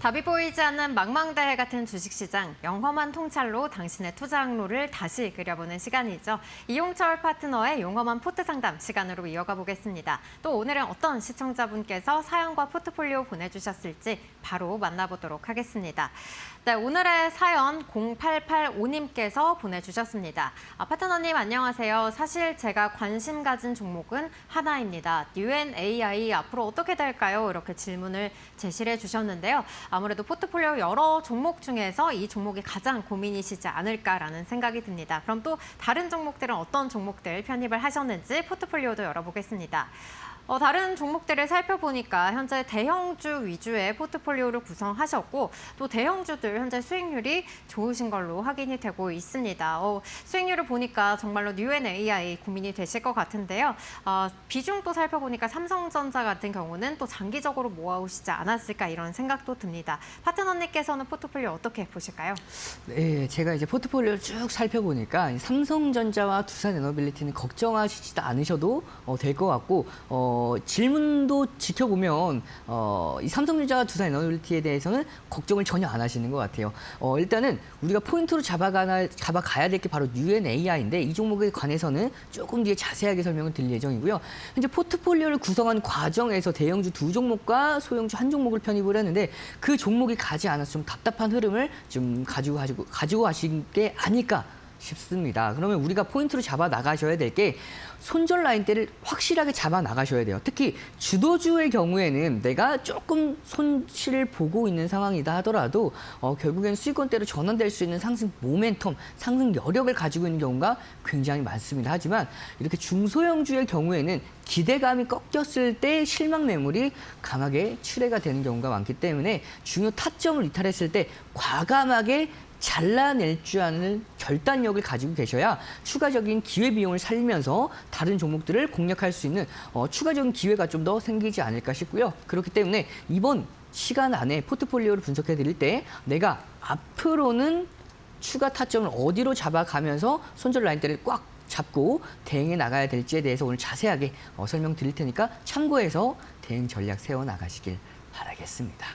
답이 보이지 않는 망망대해 같은 주식시장, 영험한 통찰로 당신의 투자 항로를 다시 그려보는 시간이죠. 이용철 파트너의 용험한 포트 상담 시간으로 이어가 보겠습니다. 또 오늘은 어떤 시청자분께서 사연과 포트폴리오 보내주셨을지 바로 만나보도록 하겠습니다. 네, 오늘의 사연 0885님께서 보내주셨습니다. 파트너님 안녕하세요. 사실 제가 관심 가진 종목은 하나입니다. UNAI 앞으로 어떻게 될까요? 이렇게 질문을 제시해 주셨는데요. 아무래도 포트폴리오 여러 종목 중에서 이 종목이 가장 고민이시지 않을까라는 생각이 듭니다. 그럼 또 다른 종목들은 어떤 종목들 편입을 하셨는지 포트폴리오도 열어보겠습니다. 다른 종목들을 살펴보니까 현재 대형주 위주의 포트폴리오를 구성하셨고 또 대형주들 현재 수익률이 좋으신 걸로 확인이 되고 있습니다. 수익률을 보니까 정말로 UNAI 고민이 되실 것 같은데요. 비중도 살펴보니까 삼성전자 같은 경우는 또 장기적으로 모아오시지 않았을까 이런 생각도 듭니다. 파트너님께서는 포트폴리오 어떻게 보실까요? 네, 제가 이제 포트폴리오를 쭉 살펴보니까 삼성전자와 두산에너빌리티는 걱정하시지 않으셔도 될 것 같고 질문도 지켜보면 이 삼성전자와 두산에너빌리티에 대해서는 걱정을 전혀 안 하시는 것 같아요. 일단은 우리가 포인트로 잡아가야 될 게 바로 UNAI인데 이 종목에 관해서는 조금 뒤에 자세하게 설명을 드릴 예정이고요. 현재 포트폴리오를 구성한 과정에서 대형주 두 종목과 소형주 한 종목을 편입을 했는데 그 종목이 가지 않아서 좀 답답한 흐름을 좀 가지고 가신 게 아닐까 싶습니다. 그러면 우리가 포인트로 잡아 나가셔야 될 게 손절 라인대를 확실하게 잡아 나가셔야 돼요. 특히 주도주의 경우에는 내가 조금 손실을 보고 있는 상황이다 하더라도 결국엔 수익권대로 전환될 수 있는 상승 모멘텀, 상승 여력을 가지고 있는 경우가 굉장히 많습니다. 하지만 이렇게 중소형주의 경우에는 기대감이 꺾였을 때 실망 매물이 강하게 출회가 되는 경우가 많기 때문에 중요 타점을 이탈했을 때 과감하게 잘라낼 줄 아는 결단력을 가지고 계셔야 추가적인 기회비용을 살리면서 다른 종목들을 공략할 수 있는 추가적인 기회가 좀 더 생기지 않을까 싶고요. 그렇기 때문에 이번 시간 안에 포트폴리오를 분석해 드릴 때 내가 앞으로는 추가 타점을 어디로 잡아가면서 손절 라인대를 꽉 잡고 대응해 나가야 될지에 대해서 오늘 자세하게 설명드릴 테니까 참고해서 대응 전략 세워나가시길 바라겠습니다.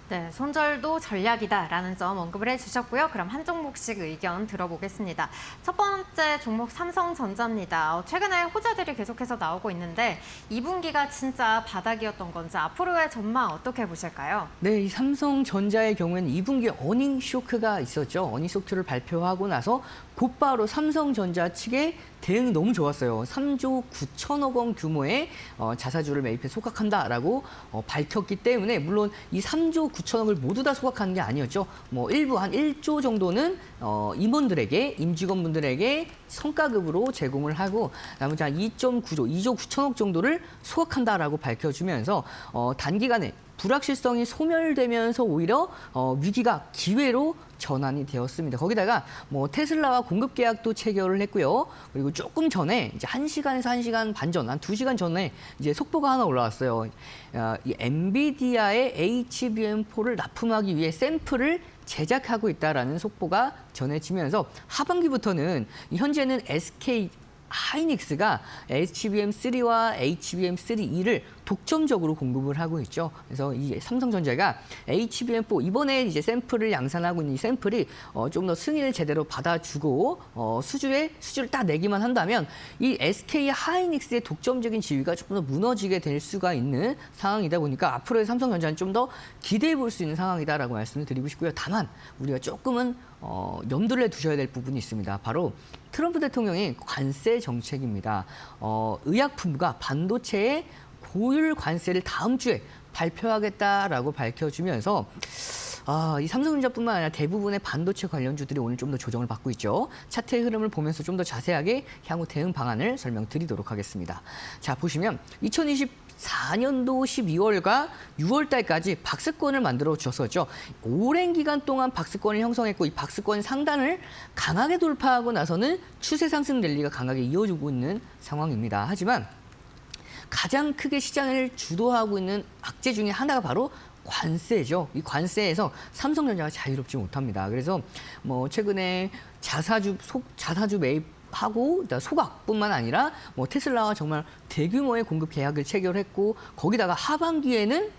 네, 손절도 전략이다라는 점 언급을 해주셨고요. 그럼 한 종목씩 의견 들어보겠습니다. 첫 번째 종목 삼성전자입니다. 최근에 호재들이 계속해서 나오고 있는데 2분기가 진짜 바닥이었던 건지 앞으로의 전망 어떻게 보실까요? 네, 이 삼성전자의 경우에는 2분기 어닝 쇼크가 있었죠. 어닝 쇼크를 발표하고 나서 곧바로 삼성전자 측의 대응이 너무 좋았어요. 3조 9천억 원 규모의 자사주를 매입해 소각한다라고 밝혔기 때문에 물론 이 3조 9천억을 모두 다 소각하는 게 아니었죠. 일부 한 1조 정도는 임원들에게, 임직원분들에게 성과급으로 제공을 하고 나머지 한 2.9조, 2조 9천억 정도를 소각한다라고 밝혀주면서 단기간에 불확실성이 소멸되면서 오히려 위기가 기회로 전환이 되었습니다. 거기다가 테슬라와 공급 계약도 체결을 했고요. 그리고 조금 전에 이제 1시간에서 1시간 반 전, 한 2시간 전에 이제 속보가 하나 올라왔어요. 이 엔비디아의 HBM4를 납품하기 위해 샘플을 제작하고 있다라는 속보가 전해지면서 하반기부터는 현재는 SK 하이닉스가 HBM3와 HBM3E를 독점적으로 공급을 하고 있죠. 그래서 이 삼성전자가 HBM4 이번에 이제 샘플을 양산하고 있는 이 샘플이 좀 더 승인을 제대로 받아주고 수주를 딱 내기만 한다면 이 SK 하이닉스의 독점적인 지위가 조금 더 무너지게 될 수가 있는 상황이다 보니까 앞으로의 삼성전자는 좀 더 기대해 볼 수 있는 상황이다라고 말씀을 드리고 싶고요. 다만 우리가 조금은 염두를 두셔야 될 부분이 있습니다. 바로 트럼프 대통령의 관세 정책입니다. 의약품부가 반도체의 고율 관세를 다음 주에 발표하겠다라고 밝혀주면서 이 삼성전자뿐만 아니라 대부분의 반도체 관련주들이 오늘 좀 더 조정을 받고 있죠. 차트의 흐름을 보면서 좀 더 자세하게 향후 대응 방안을 설명드리도록 하겠습니다. 자, 보시면 2024년도 12월과 6월 달까지 박스권을 만들어 주셨었죠. 오랜 기간 동안 박스권을 형성했고 이 박스권 상단을 강하게 돌파하고 나서는 추세 상승 랠리가 강하게 이어지고 있는 상황입니다. 하지만 가장 크게 시장을 주도하고 있는 악재 중에 하나가 바로 관세죠. 이 관세에서 삼성전자가 자유롭지 못합니다. 그래서 최근에 자사주 매입하고 소각뿐만 아니라 테슬라와 정말 대규모의 공급 계약을 체결했고 거기다가 하반기에는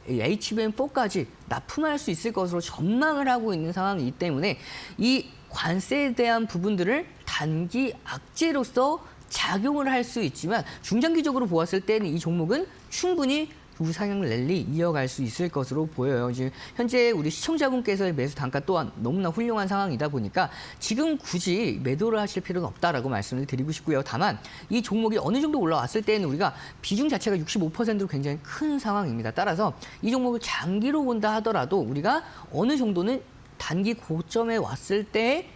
HBM4까지 납품할 수 있을 것으로 전망을 하고 있는 상황이기 때문에 이 관세에 대한 부분들을 단기 악재로서 작용을 할 수 있지만 중장기적으로 보았을 때는 이 종목은 충분히 우상향 랠리 이어갈 수 있을 것으로 보여요. 지금 현재 우리 시청자분께서의 매수 단가 또한 너무나 훌륭한 상황이다 보니까 지금 굳이 매도를 하실 필요는 없다라고 말씀을 드리고 싶고요. 다만 이 종목이 어느 정도 올라왔을 때는 우리가 비중 자체가 65%로 굉장히 큰 상황입니다. 따라서 이 종목을 장기로 본다 하더라도 우리가 어느 정도는 단기 고점에 왔을 때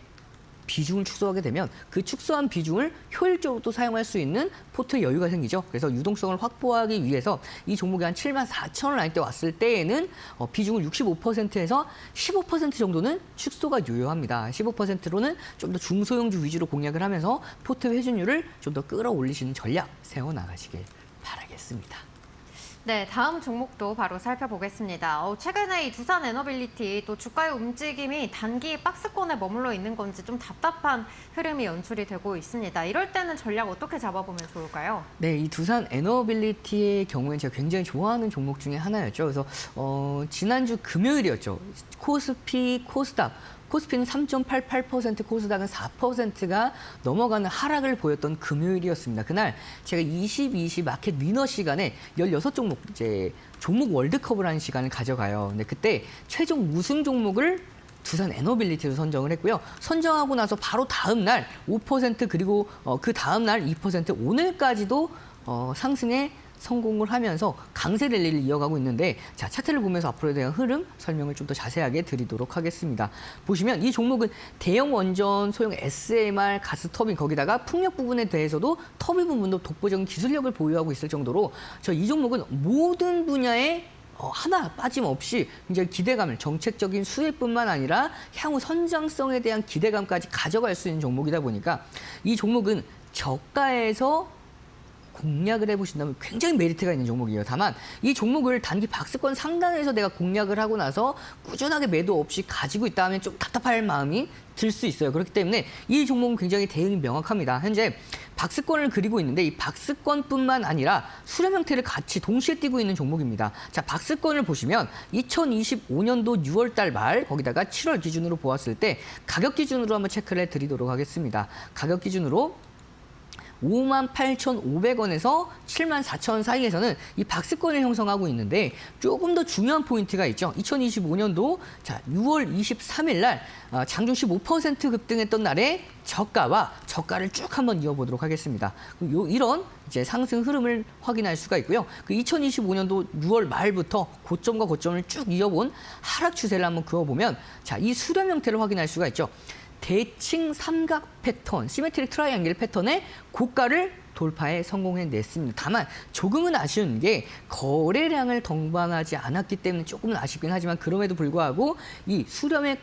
비중을 축소하게 되면 그 축소한 비중을 효율적으로 또 사용할 수 있는 포트 여유가 생기죠. 그래서 유동성을 확보하기 위해서 이 종목이 한 74,000원 라인 때 왔을 때에는 비중을 65%에서 15% 정도는 축소가 유효합니다. 15%로는 좀 더 중소형주 위주로 공략을 하면서 포트 회전율을 좀 더 끌어올리시는 전략 세워나가시길 바라겠습니다. 네, 다음 종목도 바로 살펴보겠습니다. 최근에 이 두산 에너빌리티 또 주가의 움직임이 단기 박스권에 머물러 있는 건지 좀 답답한 흐름이 연출이 되고 있습니다. 이럴 때는 전략 어떻게 잡아보면 좋을까요? 네, 이 두산 에너빌리티의 경우에는 제가 굉장히 좋아하는 종목 중에 하나였죠. 그래서 지난주 금요일이었죠. 코스피, 코스닥. 코스피는 3.88%, 코스닥은 4%가 넘어가는 하락을 보였던 금요일이었습니다. 그날 제가 22시 마켓 위너 시간에 16종목, 종목 월드컵을 하는 시간을 가져가요. 근데 그때 최종 우승 종목을 두산 에너빌리티로 선정을 했고요. 선정하고 나서 바로 다음 날 5% 그리고 그 다음 날 2% 오늘까지도 상승에 성공을 하면서 강세 랠리를 이어가고 있는데 자 차트를 보면서 앞으로에 대한 흐름 설명을 좀 더 자세하게 드리도록 하겠습니다. 보시면 이 종목은 대형 원전, 소형 SMR, 가스터빈 거기다가 풍력 부분에 대해서도 터빈 부분도 독보적인 기술력을 보유하고 있을 정도로 이 종목은 모든 분야에 하나 빠짐없이 굉장히 기대감을 정책적인 수혜뿐만 아니라 향후 선장성에 대한 기대감까지 가져갈 수 있는 종목이다 보니까 이 종목은 저가에서 공략을 해보신다면 굉장히 메리트가 있는 종목이에요. 다만 이 종목을 단기 박스권 상단에서 내가 공략을 하고 나서 꾸준하게 매도 없이 가지고 있다 하면 좀 답답할 마음이 들 수 있어요. 그렇기 때문에 이 종목은 굉장히 대응이 명확합니다. 현재 박스권을 그리고 있는데 이 박스권뿐만 아니라 수렴 형태를 같이 동시에 띄고 있는 종목입니다. 자, 박스권을 보시면 2025년도 6월 달 말 거기다가 7월 기준으로 보았을 때 가격 기준으로 한번 체크를 해드리도록 하겠습니다. 가격 기준으로 58,500원에서 74,000원 사이에서는 이 박스권을 형성하고 있는데 조금 더 중요한 포인트가 있죠. 2025년도 6월 23일 날 장중 15% 급등했던 날에 저가를 쭉 한번 이어보도록 하겠습니다. 이런 이제 상승 흐름을 확인할 수가 있고요. 그 2025년도 6월 말부터 고점과 고점을 쭉 이어본 하락 추세를 한번 그어보면 이 수렴 형태를 확인할 수가 있죠. 대칭 삼각 패턴, 시메트릭 트라이앵글 패턴의 고가를 돌파에 성공해냈습니다. 다만 조금은 아쉬운 게 거래량을 동반하지 않았기 때문에 조금은 아쉽긴 하지만 그럼에도 불구하고 이 수렴의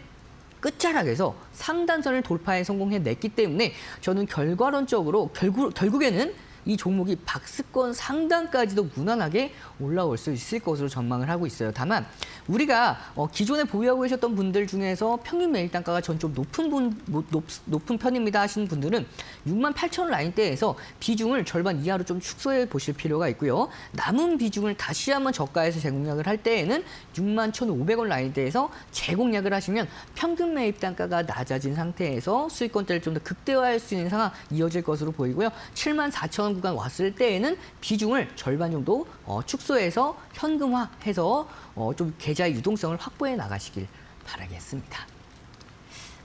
끝자락에서 상단선을 돌파에 성공해냈기 때문에 저는 결과론적으로 결국에는 이 종목이 박스권 상단까지도 무난하게 올라올 수 있을 것으로 전망을 하고 있어요. 다만 우리가 기존에 보유하고 계셨던 분들 중에서 평균 매입 단가가 전 좀 높은 편입니다 하시는 분들은 68,000원 라인대에서 비중을 절반 이하로 좀 축소해 보실 필요가 있고요. 남은 비중을 다시 한번 저가에서 재공략을 할 때에는 61,500원 라인대에서 재공략을 하시면 평균 매입 단가가 낮아진 상태에서 수익권대를 좀 더 극대화할 수 있는 상황 이어질 것으로 보이고요. 74,000원 구간 왔을 때에는 비중을 절반 정도 축소해서 현금화해서 좀 계좌의 유동성을 확보해 나가시길 바라겠습니다.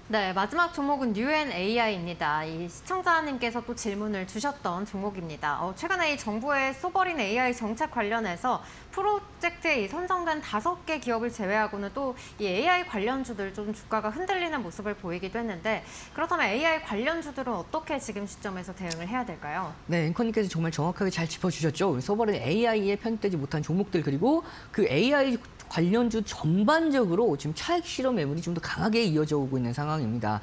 네, 마지막 종목은 UNAI입니다. 이 시청자님께서 또 질문을 주셨던 종목입니다. 최근에 이 정부의 소버린 AI 정책 관련해서 프로젝트에 선정된 5개 기업을 제외하고는 또 이 AI 관련주들 좀 주가가 흔들리는 모습을 보이기도 했는데 그렇다면 AI 관련주들은 어떻게 지금 시점에서 대응을 해야 될까요? 네, 앵커님께서 정말 정확하게 잘 짚어주셨죠. 소버린 AI에 편입되지 못한 종목들 그리고 그 AI 관련주 전반적으로 지금 차익 실험 매물이 좀 더 강하게 이어져 오고 있는 상황입니다.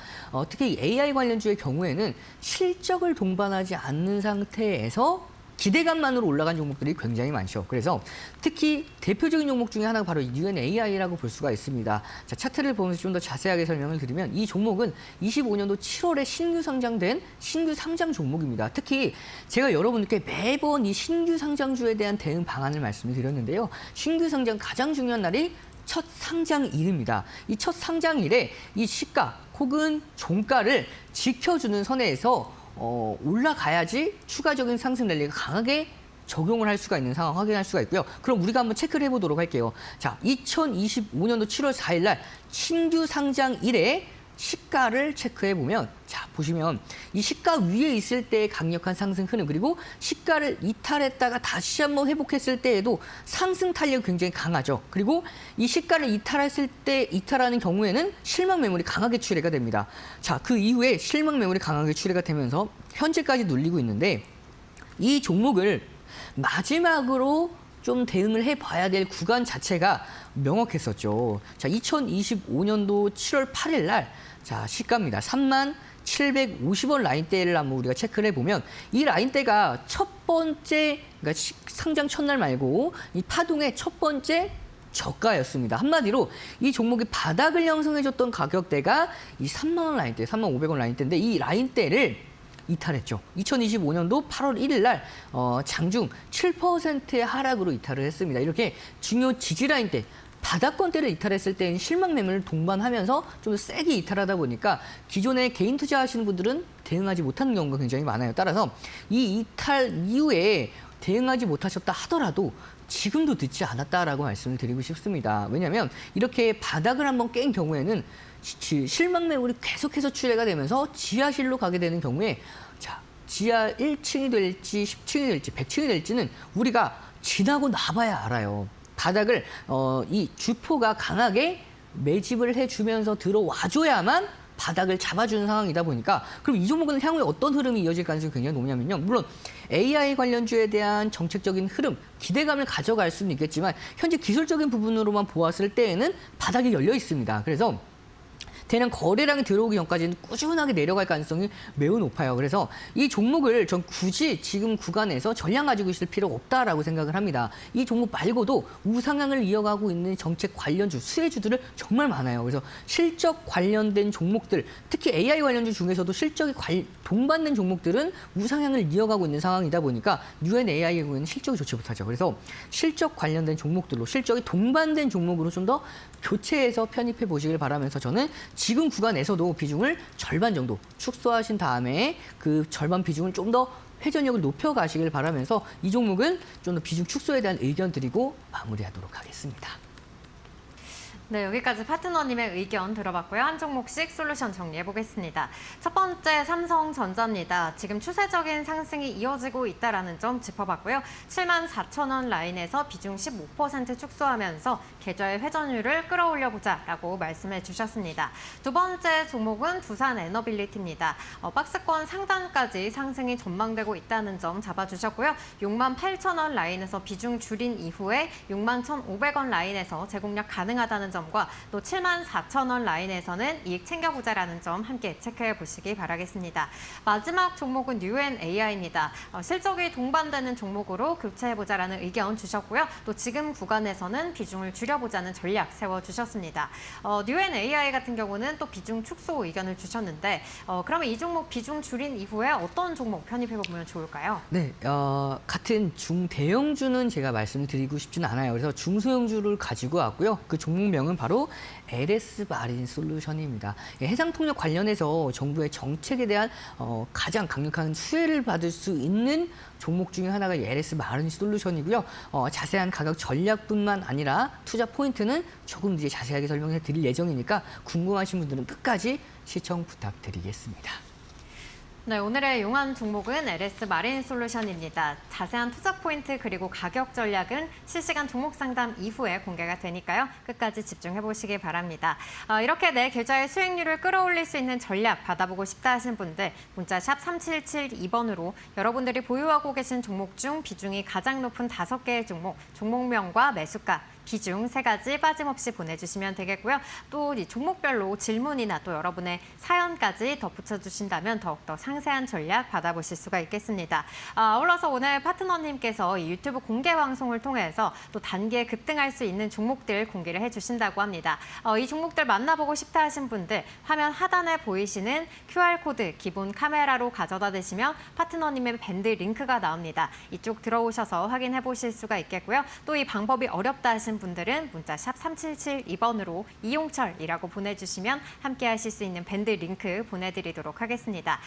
특히 AI 관련주의 경우에는 실적을 동반하지 않는 상태에서 기대감만으로 올라간 종목들이 굉장히 많죠. 그래서 특히 대표적인 종목 중에 하나가 바로 UNAI라고 볼 수가 있습니다. 자, 차트를 보면서 좀 더 자세하게 설명을 드리면 이 종목은 25년도 7월에 신규 상장된 신규 상장 종목입니다. 특히 제가 여러분께 매번 이 신규 상장주에 대한 대응 방안을 말씀을 드렸는데요. 신규 상장 가장 중요한 날이 첫 상장일입니다. 이 첫 상장일에 이 시가 혹은 종가를 지켜주는 선에서 올라가야지 추가적인 상승 랠리가 강하게 적용을 할 수가 있는 상황 확인할 수가 있고요. 그럼 우리가 한번 체크를 해보도록 할게요. 자, 2025년도 7월 4일 날 신규 상장일에 시가를 체크해 보면, 자, 보시면 이 시가 위에 있을 때의 강력한 상승 흐름, 그리고 시가를 이탈했다가 다시 한번 회복했을 때에도 상승 탄력이 굉장히 강하죠. 그리고 이 시가를 이탈하는 경우에는 실망 매물이 강하게 출회가 됩니다. 자, 그 이후에 실망 매물이 강하게 출회가 되면서 현재까지 눌리고 있는데, 이 종목을 마지막으로 좀 대응을 해봐야 될 구간 자체가 명확했었죠. 자, 2025년도 7월 8일 날, 자, 시가입니다. 3750원 라인대를 한번 우리가 체크를 해보면, 이 라인대가 첫 번째, 그러니까 상장 첫날 말고 이 파동의 첫 번째 저가였습니다. 한마디로 이 종목이 바닥을 형성해줬던 가격대가 이 3만 원 라인대, 3,500원 라인대인데, 이 라인대를 이탈했죠. 2025년도 8월 1일 날 장중 7%의 하락으로 이탈을 했습니다. 이렇게 중요 지지라인대, 바닥권대를 이탈했을 때는 실망 매물을 동반하면서 좀 세게 이탈하다 보니까 기존에 개인 투자하시는 분들은 대응하지 못하는 경우가 굉장히 많아요. 따라서 이 이탈 이후에 대응하지 못하셨다 하더라도 지금도 늦지 않았다라고 말씀을 드리고 싶습니다. 왜냐하면 이렇게 바닥을 한번 깬 경우에는 실망 매물이 계속해서 출회가 되면서 지하실로 가게 되는 경우에, 자, 지하 1층이 될지 10층이 될지 100층이 될지는 우리가 지나고 나봐야 알아요. 바닥을 이 주포가 강하게 매집을 해주면서 들어와줘야만 바닥을 잡아주는 상황이다 보니까, 그럼 이 종목은 향후에 어떤 흐름이 이어질 가능성이 굉장히 높냐면요. 물론 AI 관련주에 대한 정책적인 흐름, 기대감을 가져갈 수는 있겠지만 현재 기술적인 부분으로만 보았을 때에는 바닥이 열려 있습니다. 그래서 대량 거래량이 들어오기 전까지는 꾸준하게 내려갈 가능성이 매우 높아요. 그래서 이 종목을 전 굳이 지금 구간에서 전량 가지고 있을 필요가 없다라고 생각을 합니다. 이 종목 말고도 우상향을 이어가고 있는 정책 관련주, 수혜주들을 정말 많아요. 그래서 실적 관련된 종목들, 특히 AI 관련주 중에서도 실적이 동반된 종목들은 우상향을 이어가고 있는 상황이다 보니까 UNAI의 경우에는 실적이 좋지 못하죠. 그래서 실적 관련된 종목들로, 실적이 동반된 종목으로 좀 더 교체해서 편입해 보시길 바라면서, 저는 지금 구간에서도 비중을 절반 정도 축소하신 다음에 그 절반 비중을 좀 더 회전력을 높여가시길 바라면서 이 종목은 좀 더 비중 축소에 대한 의견 드리고 마무리하도록 하겠습니다. 네, 여기까지 파트너님의 의견 들어봤고요. 한 종목씩 솔루션 정리해 보겠습니다. 첫 번째 삼성전자입니다. 지금 추세적인 상승이 이어지고 있다는 점 짚어봤고요. 74,000원 라인에서 비중 15% 축소하면서 계좌의 회전율을 끌어올려보자라고 말씀해 주셨습니다. 두 번째 종목은 두산에너빌리티입니다. 박스권 상단까지 상승이 전망되고 있다는 점 잡아주셨고요. 68,000원 라인에서 비중 줄인 이후에 61,500원 라인에서 재공략 가능하다는 점, 또 74,000원 라인에서는 이익 챙겨보자라는 점 함께 체크해 보시기 바라겠습니다. 마지막 종목은 UNAI입니다. 실적이 동반되는 종목으로 교체해보자라는 의견 주셨고요. 또 지금 구간에서는 비중을 줄여보자는 전략 세워주셨습니다. UNAI 같은 경우는 또 비중 축소 의견을 주셨는데, 그러면 이 종목 비중 줄인 이후에 어떤 종목 편입해보면 좋을까요? 네, 같은 중대형주는 제가 말씀드리고 싶지는 않아요. 그래서 중소형주를 가지고 왔고요. 그 종목명은 바로 LS 마린 솔루션입니다. 해상 통역 관련해서 정부의 정책에 대한 가장 강력한 수혜를 받을 수 있는 종목 중에 하나가 LS 마린 솔루션이고요. 자세한 가격 전략뿐만 아니라 투자 포인트는 조금 뒤에 자세하게 설명해 드릴 예정이니까 궁금하신 분들은 끝까지 시청 부탁드리겠습니다. 네, 오늘의 용한 종목은 LS 마린 솔루션입니다. 자세한 투자 포인트 그리고 가격 전략은 실시간 종목 상담 이후에 공개가 되니까요. 끝까지 집중해 보시기 바랍니다. 이렇게 내 계좌의 수익률을 끌어올릴 수 있는 전략 받아보고 싶다 하신 분들 문자 샵 3772번으로 여러분들이 보유하고 계신 종목 중 비중이 가장 높은 5개의 종목, 종목명과 매수가, 비중 3가지 빠짐없이 보내주시면 되겠고요. 또 이 종목별로 질문이나 또 여러분의 사연까지 덧붙여 주신다면 더욱더 상세한 전략 받아보실 수가 있겠습니다. 아울러서 오늘 파트너님께서 이 유튜브 공개 방송을 통해서 또 단기에 급등할 수 있는 종목들 공개를 해주신다고 합니다. 이 종목들 만나보고 싶다 하신 분들 화면 하단에 보이시는 QR코드 기본 카메라로 가져다 대시면 파트너님의 밴드 링크가 나옵니다. 이쪽 들어오셔서 확인해 보실 수가 있겠고요. 또 이 방법이 어렵다 하신 분들은 문자 샵 3772번으로 이용철이라고 보내주시면 함께 하실 수 있는 밴드 링크 보내드리도록 하겠습니다.